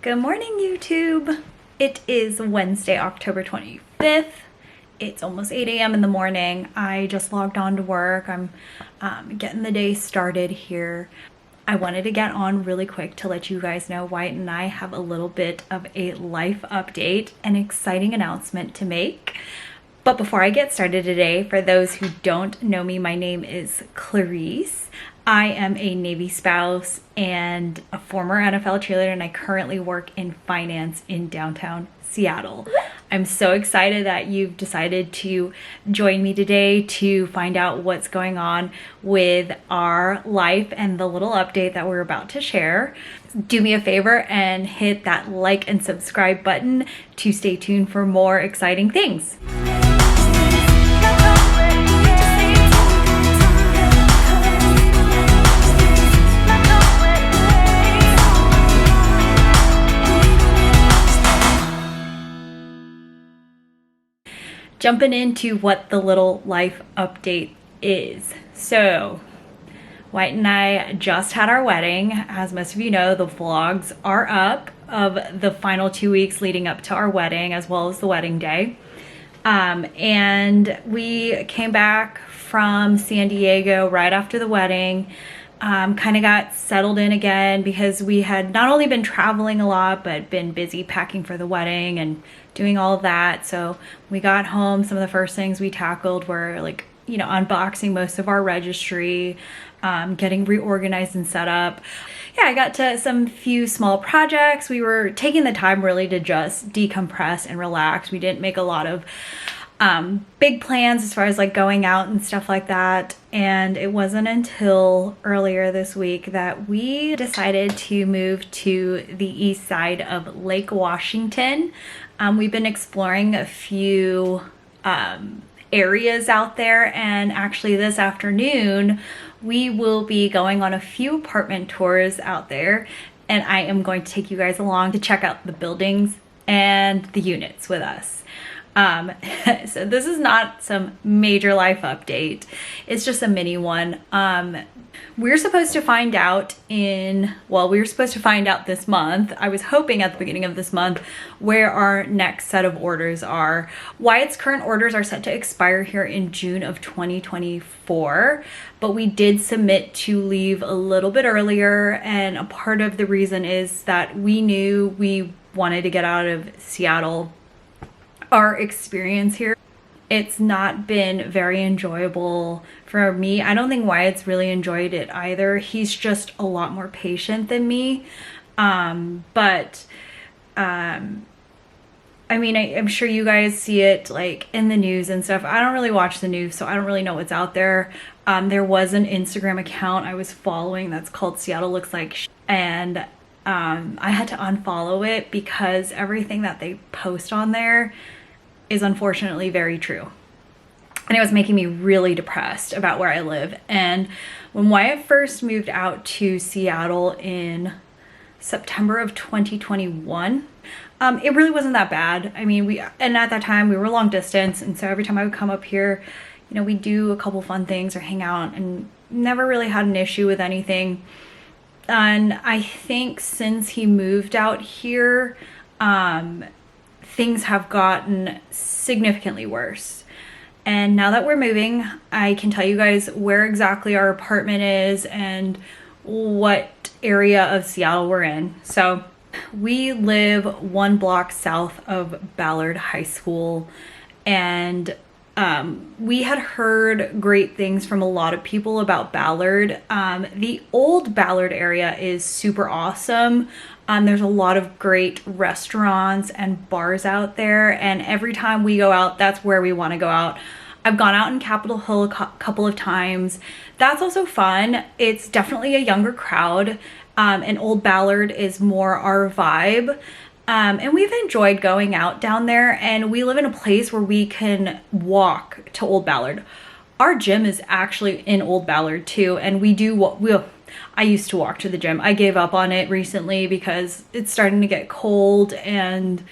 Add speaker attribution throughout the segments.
Speaker 1: Good morning, YouTube. It is Wednesday, October 25th. It's almost 8 a.m. in the morning. I just logged on to work. I'm getting the day started here. I wanted to get on really quick to let you guys know Wyatt and I have a little bit of a life update, an exciting announcement to make. But before I get started today, for those who don't know me, my name is Clarice. I am a Navy spouse and a former NFL cheerleader, and I currently work in finance in downtown Seattle. I'm so excited that you've decided to join me today to find out what's going on with our life and the little update that we're about to share. Do me a favor and hit that like and subscribe button to stay tuned for more exciting things. Jumping into what the little life update is. So, Wyatt and I just had our wedding. As most of you know, the vlogs are up of the final 2 weeks leading up to our wedding, as well as the wedding day. And we came back from San Diego right after the wedding. Kind of got settled in again because we had not only been traveling a lot, but been busy packing for the wedding and doing all of that. So we got home. Some of the first things we tackled were unboxing most of our registry, getting reorganized and set up. Yeah, I got to some few small projects. We were taking the time really to just decompress and relax. We didn't make a lot of big plans as far as going out and stuff like that. And it wasn't until earlier this week that we decided to move to the east side of Lake Washington. We've been exploring a few areas out there, and actually this afternoon we will be going on a few apartment tours out there, and I am going to take you guys along to check out the buildings and the units with us. So this is not some major life update. It's just a mini one. We're supposed to find out we were supposed to find out this month. I was hoping at the beginning of this month where our next set of orders are. Wyatt's current orders are set to expire here in June of 2024, but we did submit to leave a little bit earlier, and a part of the reason is that we knew we wanted to get out of Seattle. Our experience here, it's not been very enjoyable for me. I don't think Wyatt's really enjoyed it either. He's just a lot more patient than me. I mean, I'm sure you guys see it in the news and stuff. I don't really watch the news, so I don't really know what's out there. There was an Instagram account I was following that's called Seattle Looks Like and I had to unfollow it because everything that they post on there is unfortunately very true. And it was making me really depressed about where I live. And when Wyatt first moved out to Seattle in September of 2021, it really wasn't that bad. I mean, and at that time we were long distance, and so every time I would come up here, we'd do a couple fun things or hang out, and never really had an issue with anything. And I think since he moved out here, things have gotten significantly worse. And now that we're moving, I can tell you guys where exactly our apartment is and what area of Seattle we're in. So we live 1 block south of Ballard High School, and we had heard great things from a lot of people about Ballard. The old Ballard area is super awesome. There's a lot of great restaurants and bars out there, and every time we go out, that's where we want to go out. I've gone out in Capitol Hill a couple of times. That's also fun. It's definitely a younger crowd, and Old Ballard is more our vibe. And we've enjoyed going out down there, and we live in a place where we can walk to Old Ballard. Our gym is actually in Old Ballard too, and I used to walk to the gym. I gave up on it recently because it's starting to get cold, and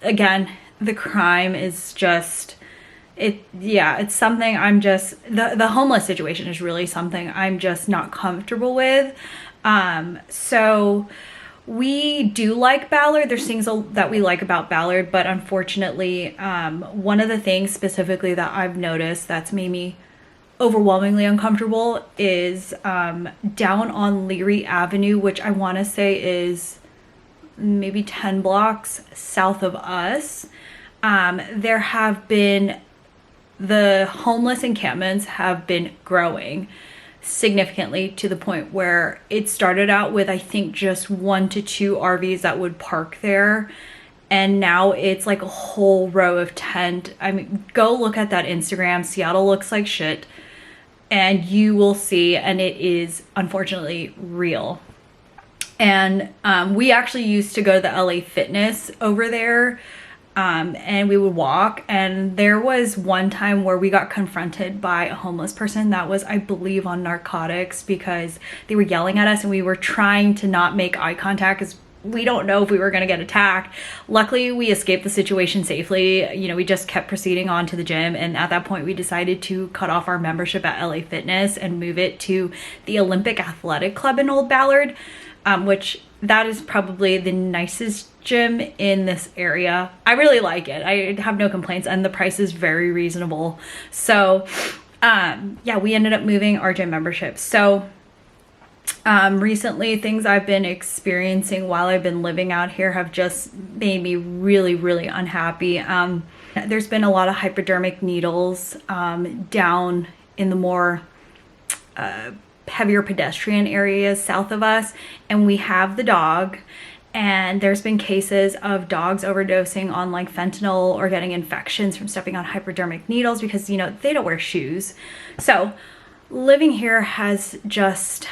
Speaker 1: again, the crime is just, it's something the homeless situation is really something I'm just not comfortable with. So We do like Ballard. There's things that we like about Ballard, but unfortunately, one of the things specifically that I've noticed that's made me overwhelmingly uncomfortable is down on Leary Avenue, which I want to say is maybe 10 blocks south of us. There have been, the homeless encampments have been growing significantly to the point where it started out with, I think, just 1 to 2 RVs that would park there. And now it's like a whole row of tent. I mean, go look at that Instagram. Seattle looks like shit. And you will see, and it is unfortunately real. And we actually used to go to the LA Fitness over there. And we would walk, and there was one time where we got confronted by a homeless person that was, I believe, on narcotics, because they were yelling at us and we were trying to not make eye contact because we don't know if we were going to get attacked. Luckily, we escaped the situation safely. You know, we just kept proceeding on to the gym, and at that point we decided to cut off our membership at LA Fitness and move it to the Olympic Athletic Club in Old Ballard, which that is probably the nicest gym in this area. I really like it. I have no complaints, and the price is very reasonable. So yeah, we ended up moving our gym membership. So recently, things I've been experiencing while I've been living out here have just made me really, really unhappy. There's been a lot of hypodermic needles down in the more heavier pedestrian areas south of us, and we have the dog, and there's been cases of dogs overdosing on like fentanyl or getting infections from stepping on hypodermic needles because, you know, they don't wear shoes. So living here has just,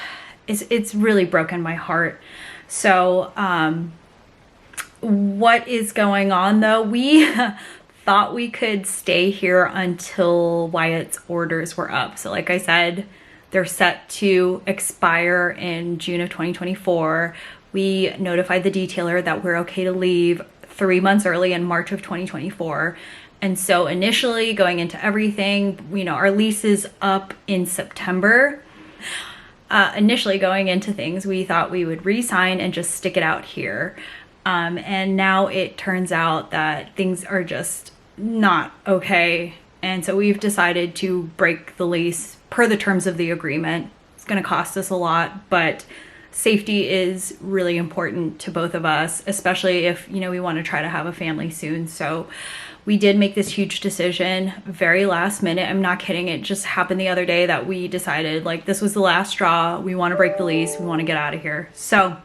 Speaker 1: it's really broken my heart. So what is going on though? We thought we could stay here until Wyatt's orders were up. So like I said, they're set to expire in June of 2024. We notified the detailer that we're okay to leave 3 months early in March of 2024. And so initially going into everything, you know, our lease is up in September. Initially going into things, we thought we would re-sign and just stick it out here. And now it turns out that things are just not okay. And so we've decided to break the lease per the terms of the agreement. It's going to cost us a lot, but safety is really important to both of us, especially if, you know, we want to try to have a family soon. So we did make this huge decision very last minute. I'm not kidding. It just happened the other day that we decided like this was the last straw. We want to break the lease. We want to get out of here. So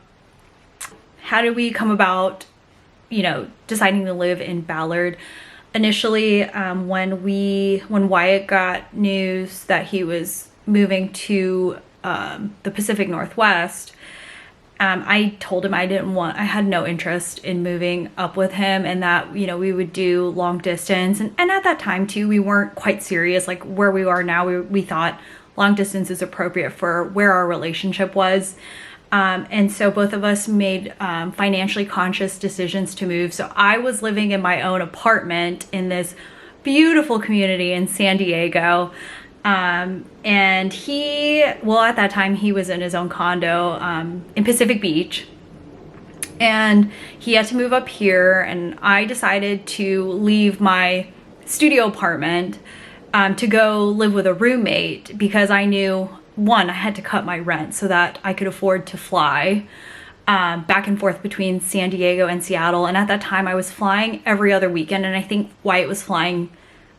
Speaker 1: how did we come about, you know, deciding to live in Ballard? Initially, when Wyatt got news that he was moving to the Pacific Northwest, I told him I had no interest in moving up with him, and that, you know, we would do long distance. And at that time too, we weren't quite serious. Like where we are now, we thought long distance is appropriate for where our relationship was. And so both of us made financially conscious decisions to move. So I was living in my own apartment in this beautiful community in San Diego. And he, well, at that time he was in his own condo in Pacific Beach, and he had to move up here, and I decided to leave my studio apartment to go live with a roommate because I knew, one, I had to cut my rent so that I could afford to fly back and forth between San Diego and Seattle. And at that time I was flying every other weekend, and I think Wyatt was flying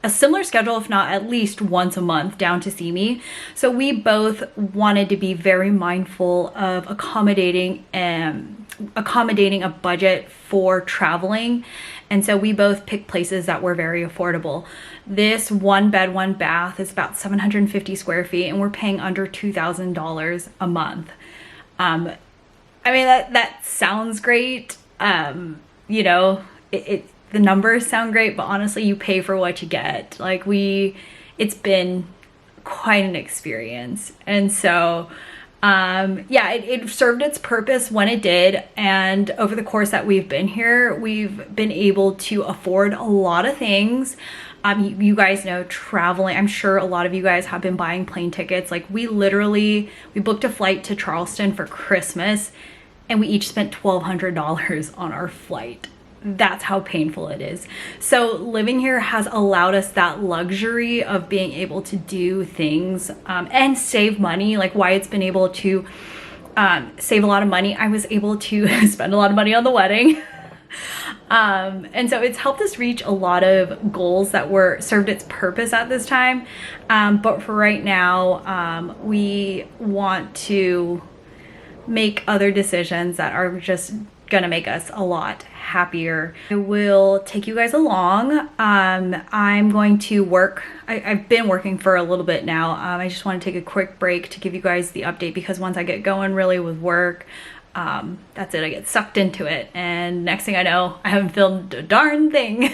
Speaker 1: a similar schedule, if not at least once a month, down to see me. So we both wanted to be very mindful of accommodating a budget for traveling. And so we both picked places that were very affordable. This 1 bed, 1 bath is about 750 square feet, and we're paying under $2,000 a month. I mean, that sounds great. You know, the numbers sound great, but honestly, you pay for what you get. Like it's been quite an experience. And so, yeah, it served its purpose when it did. And over the course that we've been here, we've been able to afford a lot of things. You guys know, traveling, I'm sure a lot of you guys have been buying plane tickets. Like we booked a flight to Charleston for Christmas, and we each spent $1,200 on our flight. That's how painful it is. So living here has allowed us that luxury of being able to do things and save money. Like Wyatt's been able to save a lot of money. I was able to spend a lot of money on the wedding. And so it's helped us reach a lot of goals that were served its purpose at this time. But for right now, we want to make other decisions that are just gonna make us a lot happier. I will take you guys along. I'm going to work. I've been working for a little bit now. I just want to take a quick break to give you guys the update because once I get going really with work, that's it. I get sucked into it, and next thing I know, I haven't filmed a darn thing.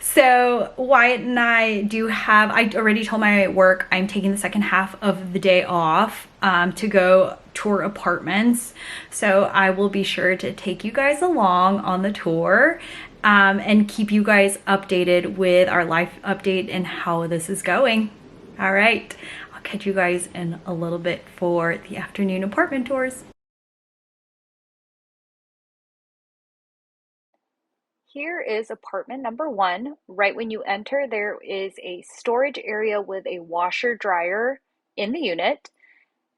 Speaker 1: So Wyatt and I I already told my work I'm taking the second half of the day off to go tour apartments. So I will be sure to take you guys along on the tour and keep you guys updated with our life update and how this is going. All right, I'll catch you guys in a little bit for the afternoon apartment tours. Here is apartment number 1. Right when you enter, there is a storage area with a washer dryer in the unit.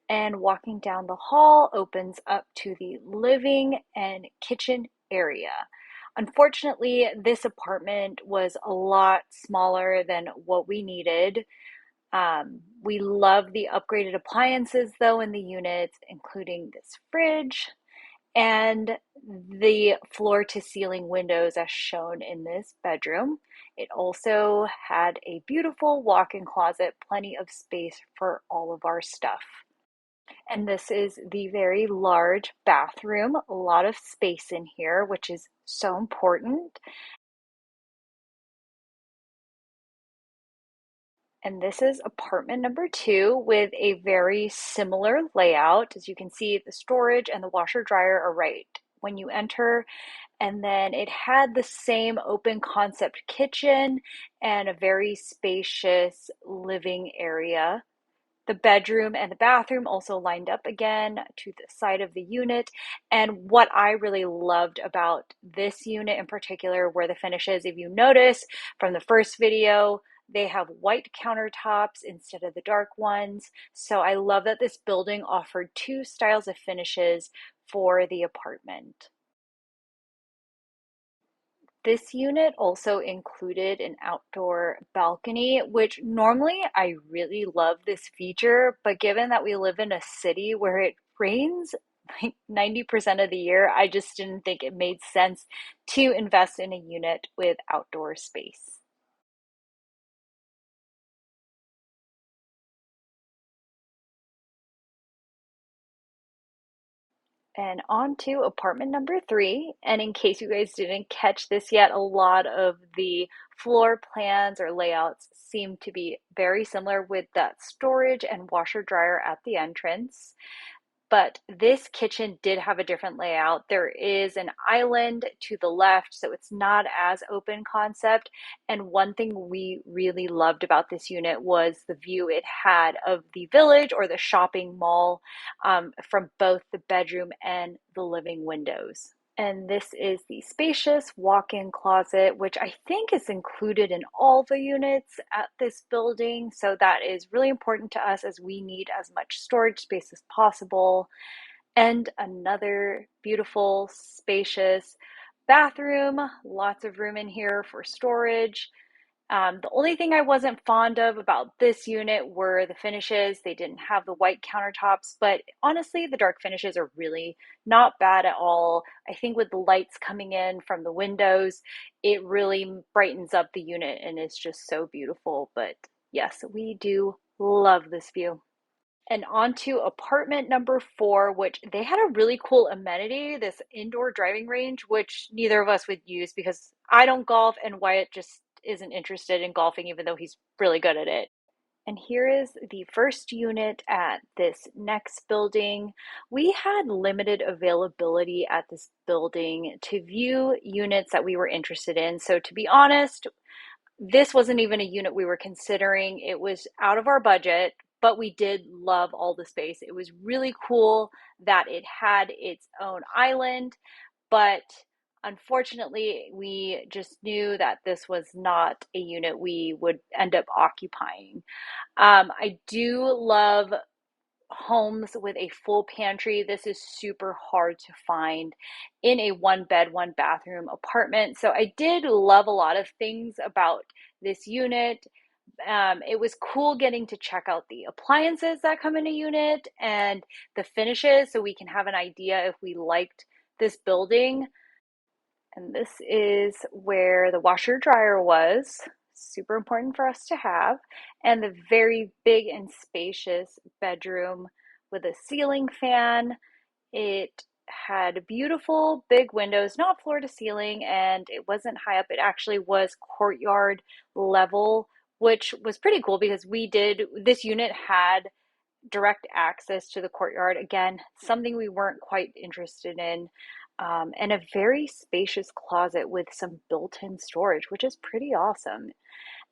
Speaker 1: And walking down the hall opens up to the living and kitchen area. Unfortunately, this apartment was a lot smaller than what we needed. We love the upgraded appliances though in the units, including this fridge, and the floor to ceiling windows as shown in this bedroom. It also had a beautiful walk-in closet, plenty of space for all of our stuff. And this is the very large bathroom, a lot of space in here, which is so important. And this is apartment number 2 with a very similar layout. As you can see, the storage and the washer dryer are right when you enter. And then it had the same open concept kitchen and a very spacious living area. The bedroom and the bathroom also lined up again to the side of the unit. And what I really loved about this unit in particular were the finishes. If you notice from the first video, they have white countertops instead of the dark ones. So I love that this building offered 2 styles of finishes for the apartment. This unit also included an outdoor balcony, which normally I really love this feature, but given that we live in a city where it rains like 90% of the year, I just didn't think it made sense to invest in a unit with outdoor space. And on to apartment number 3. And in case you guys didn't catch this yet, a lot of the floor plans or layouts seem to be very similar with that storage and washer dryer at the entrance. But this kitchen did have a different layout. There is an island to the left, so it's not as open concept. And one thing we really loved about this unit was the view it had of the village or the shopping mall from both the bedroom and the living windows. And this is the spacious walk-in closet, which I think is included in all the units at this building. So that is really important to us as we need as much storage space as possible. And another beautiful, spacious bathroom, lots of room in here for storage. The only thing I wasn't fond of about this unit were the finishes. They didn't have the white countertops, but honestly, the dark finishes are really not bad at all. I think with the lights coming in from the windows, it really brightens up the unit and it's just so beautiful. But yes, we do love this view. And on to apartment number 4, which they had a really cool amenity, this indoor driving range, which neither of us would use because I don't golf and Wyatt just isn't interested in golfing, even though he's really good at it. And here is the first unit at this next building. We had limited availability at this building to view units that we were interested in. So to be honest, this wasn't even a unit we were considering. It was out of our budget,
Speaker 2: but we did love all the space. It was really cool that it had its own island, but unfortunately, we just knew that this was not a unit we would end up occupying. I do love homes with a full pantry. This is super hard to find in a one bed, one bathroom apartment. So I did love a lot of things about this unit. It was cool getting to check out the appliances that come in a unit and the finishes so we can have an idea if we liked this building. And this is where the washer dryer was, super important for us to have, and the very big and spacious bedroom with a ceiling fan. It had beautiful big windows, not floor to ceiling, and it wasn't high up. It actually was courtyard level, which was pretty cool because this unit had direct access to the courtyard. Again, something we weren't quite interested in. And a very spacious closet with some built-in storage, which is pretty awesome.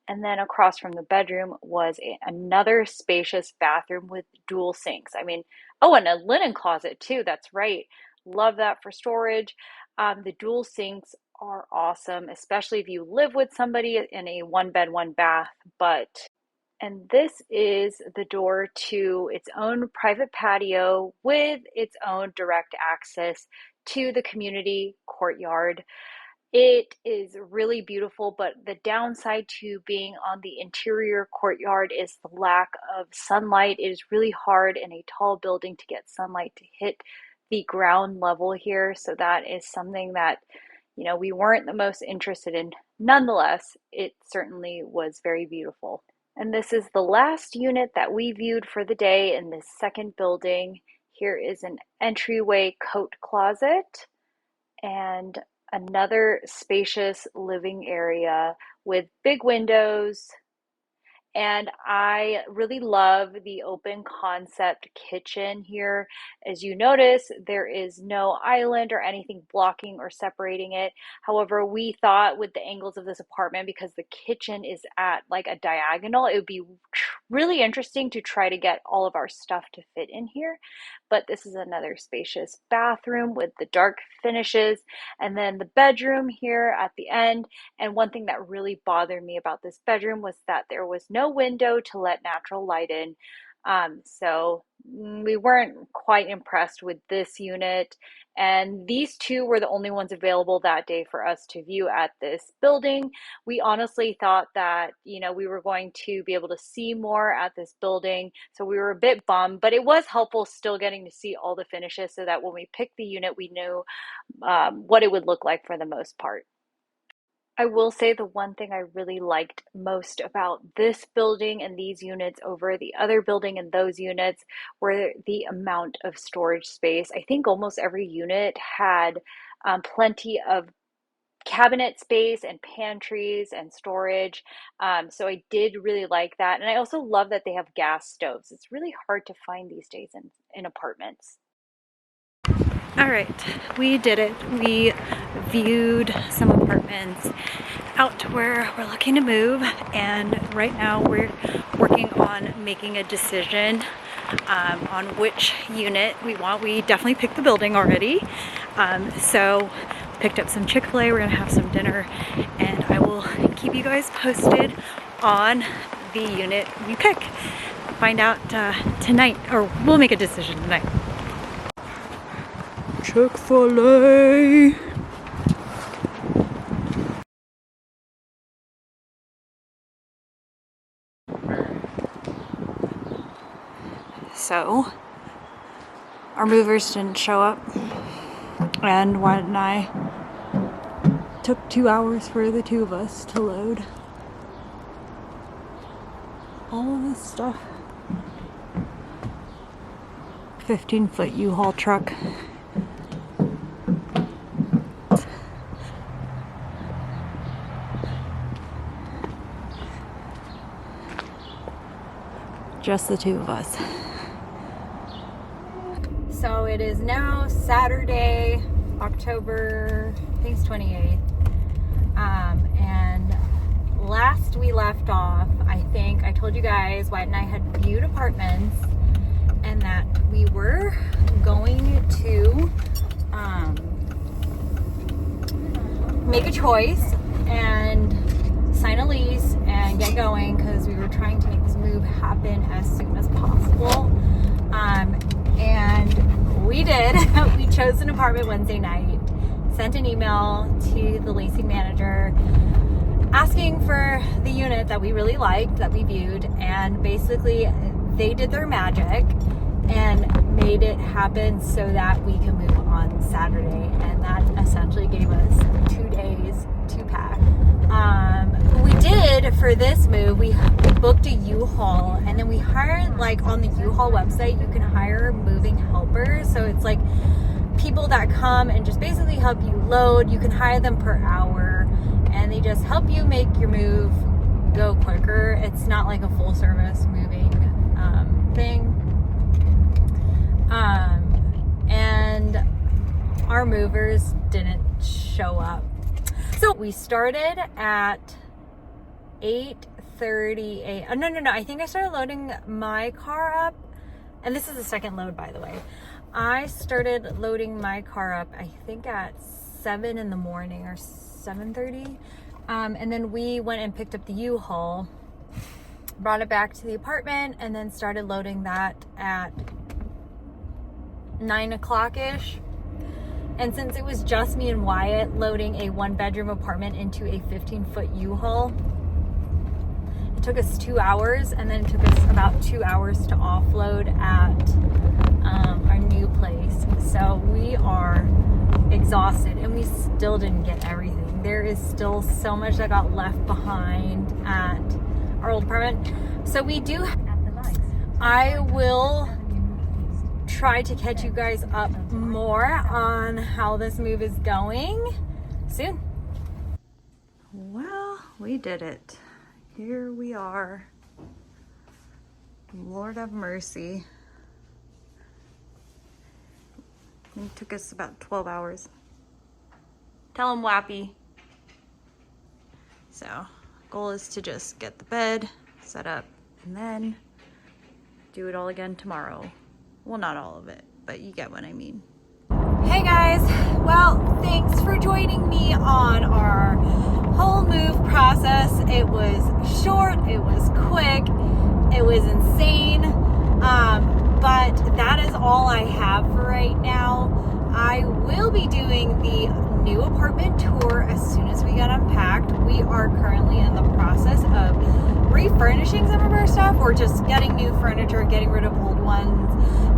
Speaker 2: And then across from the bedroom was another spacious bathroom with dual sinks. I mean, oh, and a linen closet too. That's right. Love that for storage. The dual sinks are awesome, especially if you live with somebody in a one bed, one bath. And this is the door to its own private patio with its own direct access to the community courtyard. It is really beautiful, but the downside to being on the interior courtyard is the lack of sunlight. It is really hard in a tall building to get sunlight to hit the ground level here. So that is something that, we weren't the most interested in. Nonetheless, it certainly was very beautiful. And this is the last unit that we viewed for the day in this second building. Here is an entryway coat closet and another spacious living area with big windows. And I really love the open concept kitchen here. As you notice, there is no island or anything blocking or separating it. However, we thought with the angles of this apartment, because the kitchen is at like a diagonal, it would be really interesting to try to get all of our stuff to fit in here. But this is another spacious bathroom with the dark finishes, and then the bedroom here at the end. And one thing that really bothered me about this bedroom was that there was no window to let natural light in. So we weren't quite impressed with this unit. And these two were the only ones available that day for us to view at this building. We honestly thought that, we were going to be able to see more at this building. So we were a bit bummed, but it was helpful still getting to see all the finishes so that when we picked the unit, we knew what it would look like for the most part. I will say the one thing I really liked most about this building and these units over the other building and those units were the amount of storage space. I think almost every unit had plenty of cabinet space and pantries and storage. So I did really like that. And I also love that they have gas stoves. It's really hard to find these days in apartments.
Speaker 1: All right, we did it. We viewed some apartments out to where we're looking to move, and right now we're working on making a decision on which unit we want. We definitely picked the building already, so picked up some Chick-fil-A. We're gonna have some dinner, and I will keep you guys posted on the unit we pick. Find out tonight, or we'll make a decision tonight. Chick-fil-A. So, our movers didn't show up, and Wyatt and I took 2 hours for the two of us to load all of this stuff. 15-foot U-Haul truck. Just the two of us. So it is now Saturday, October, I think it's 28th. And last we left off, I think I told you guys Wyatt and I had viewed apartments and that we were going to make a choice and sign a lease and get going because we were trying to make this move happen as soon as possible. And we did. We chose an apartment Wednesday night, sent an email to the leasing manager asking for the unit that we really liked, that we viewed, and basically they did their magic and made it happen so that we can move on Saturday, and that essentially gave us 2 days to pack. We did for this move, we booked a U-Haul, and then we hired, like on the U-Haul website, you can hire moving helpers. So it's like people that come and just basically help you load. You can hire them per hour, and they just help you make your move go quicker. It's not like a full service moving thing. And our movers didn't show up. So we started at 8:30 a.m. No. I think I started loading my car up. And this is the second load, by the way. I started loading my car up, I think at 7 in the morning or 7:30. And then we went and picked up the U-Haul, brought it back to the apartment, and then started loading that at 9 o'clock-ish. And since it was just me and Wyatt loading a 1-bedroom apartment into a 15-foot U-Haul, it took us 2 hours, and then it took us about 2 hours to offload at our new place. So we are exhausted, and we still didn't get everything. There is still so much that got left behind at our old apartment. So we do, I will try to catch you guys up more on how this move is going soon. Well, we did it. Here we are. Lord have mercy. It took us about 12 hours. Tell him Wappy. So, goal is to just get the bed set up and then do it all again tomorrow. Well, not all of it, but you get what I mean. Hey guys, well, thanks for joining me on our whole move process. It was short, it was quick, it was insane, but that is all I have for right now. I will be doing the new apartment tour as soon as we get unpacked. We are currently in the process of refurnishing some of our stuff. We're just getting new furniture, getting rid of old ones,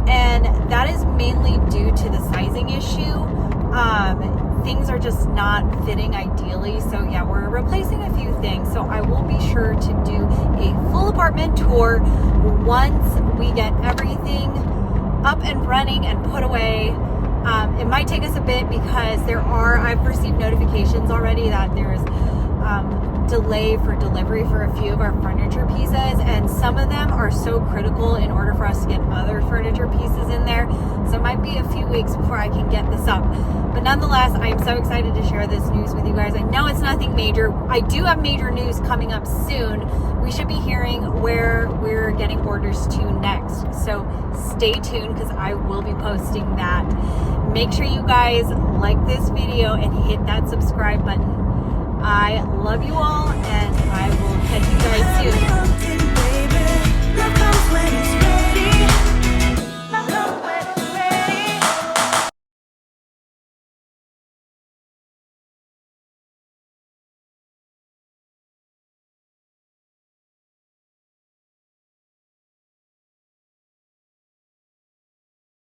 Speaker 1: and that is mainly due to the sizing issue. Things are just not fitting ideally, so yeah, we're replacing a few things. So I will be sure to do a full apartment tour once we get everything up and running and put away. It might take us a bit because I've received notifications already that there's delay for delivery for a few of our furniture pieces, and some of them are so critical in order for us to get other furniture pieces in there. So it might be a few weeks before I can get this up. But nonetheless, I am so excited to share this news with you guys. I know it's nothing major. I do have major news coming up soon. We should be hearing where we're getting orders to next. So stay tuned because I will be posting that. Make sure you guys like this video and hit that subscribe button. I love you all, and I will catch you guys soon.